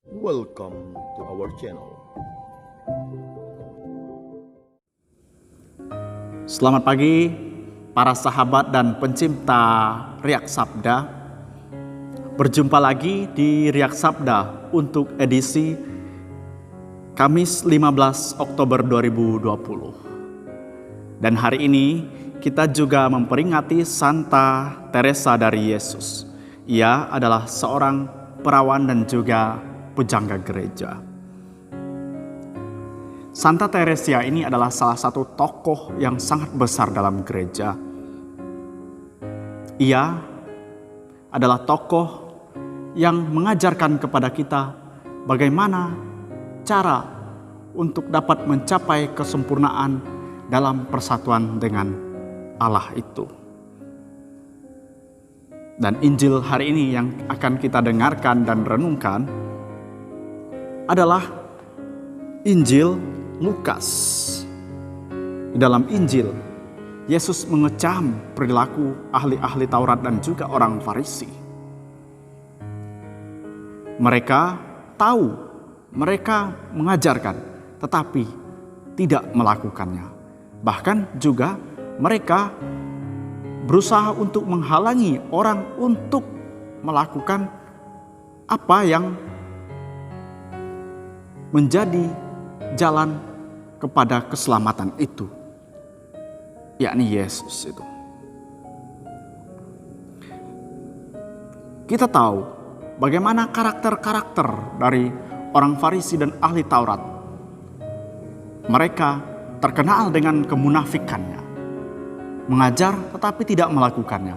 Welcome to our channel. Selamat pagi para sahabat dan pencinta Riak Sabda. Berjumpa lagi di Riak Sabda untuk edisi Kamis 15 Oktober 2020. Dan hari ini kita juga memperingati Santa Teresa dari Yesus. Ia adalah seorang perawan dan juga pujangga gereja. Santa Teresa ini adalah salah satu tokoh yang sangat besar dalam gereja. Ia adalah tokoh yang mengajarkan kepada kita bagaimana cara untuk dapat mencapai kesempurnaan dalam persatuan dengan Allah itu. Dan Injil hari ini yang akan kita dengarkan dan renungkan adalah Injil Lukas. Di dalam Injil, Yesus mengecam perilaku ahli-ahli Taurat dan juga orang Farisi. Mereka tahu, mereka mengajarkan, tetapi tidak melakukannya. Bahkan juga mereka berusaha untuk menghalangi orang untuk melakukan apa yang menjadi jalan kepada keselamatan itu, yakni Yesus itu. Kita tahu bagaimana karakter-karakter dari orang Farisi dan ahli Taurat. Mereka terkenal dengan kemunafikannya. Mengajar tetapi tidak melakukannya.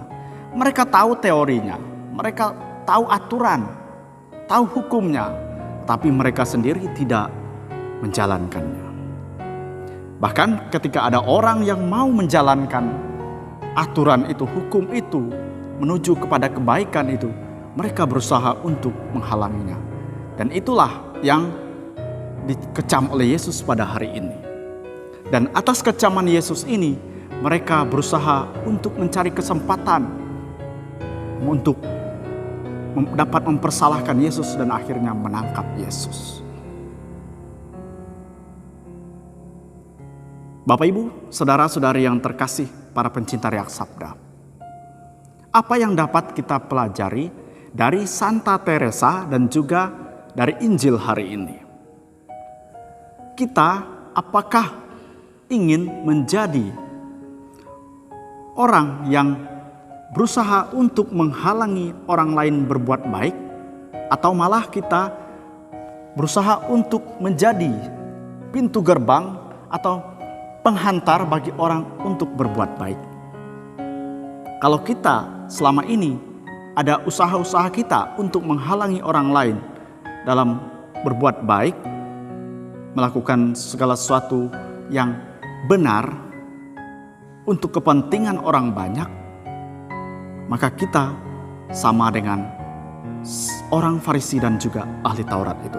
Mereka tahu teorinya, mereka tahu aturan, tahu hukumnya, tapi mereka sendiri tidak menjalankannya. Bahkan ketika ada orang yang mau menjalankan aturan itu, hukum itu, menuju kepada kebaikan itu, mereka berusaha untuk menghalanginya. Dan itulah yang dikecam oleh Yesus pada hari ini. Dan atas kecaman Yesus ini, mereka berusaha untuk mencari kesempatan untuk dapat mempersalahkan Yesus dan akhirnya menangkap Yesus. Bapak Ibu, saudara-saudari yang terkasih, para pencinta Riak Sabda. Apa yang dapat kita pelajari dari Santa Teresa dan juga dari Injil hari ini? Kita apakah ingin menjadi orang yang berusaha untuk menghalangi orang lain berbuat baik, atau malah kita berusaha untuk menjadi pintu gerbang atau penghantar bagi orang untuk berbuat baik? Kalau kita selama ini ada usaha-usaha kita untuk menghalangi orang lain dalam berbuat baik, melakukan segala sesuatu yang benar untuk kepentingan orang banyak, maka kita sama dengan orang Farisi dan juga ahli Taurat itu.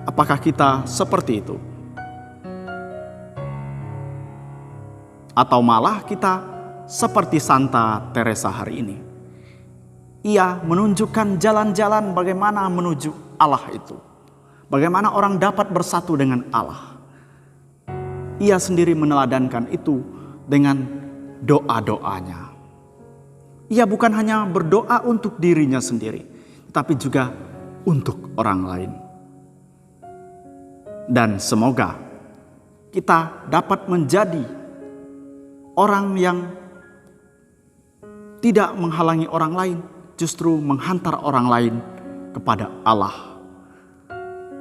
Apakah kita seperti itu? Atau malah kita seperti Santa Teresa hari ini? Ia menunjukkan jalan-jalan bagaimana menuju Allah itu. Bagaimana orang dapat bersatu dengan Allah. Ia sendiri meneladankan itu dengan doa-doanya. Ia bukan hanya berdoa untuk dirinya sendiri, tapi juga untuk orang lain. Dan semoga kita dapat menjadi orang yang tidak menghalangi orang lain, justru menghantar orang lain kepada Allah.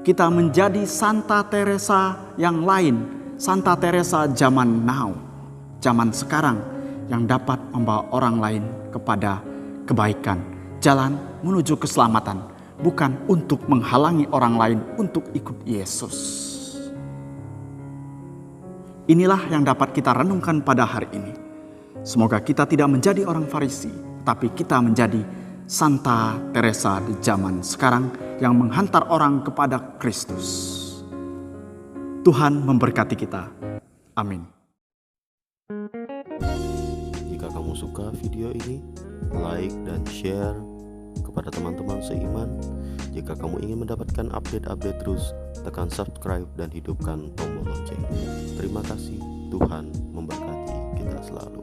Kita menjadi Santa Teresa yang lain, Santa Teresa zaman now, zaman sekarang, yang dapat membawa orang lain kepada kebaikan, jalan menuju keselamatan, bukan untuk menghalangi orang lain untuk ikut Yesus. Inilah yang dapat kita renungkan pada hari ini. Semoga kita tidak menjadi orang Farisi, tapi kita menjadi Santa Teresa di zaman sekarang yang menghantar orang kepada Kristus. Tuhan memberkati kita. Amin. Jika kamu suka video ini, like dan share kepada teman-teman seiman Jika kamu ingin mendapatkan update-update terus, tekan subscribe dan hidupkan tombol lonceng. Terima kasih, Tuhan memberkati kita selalu.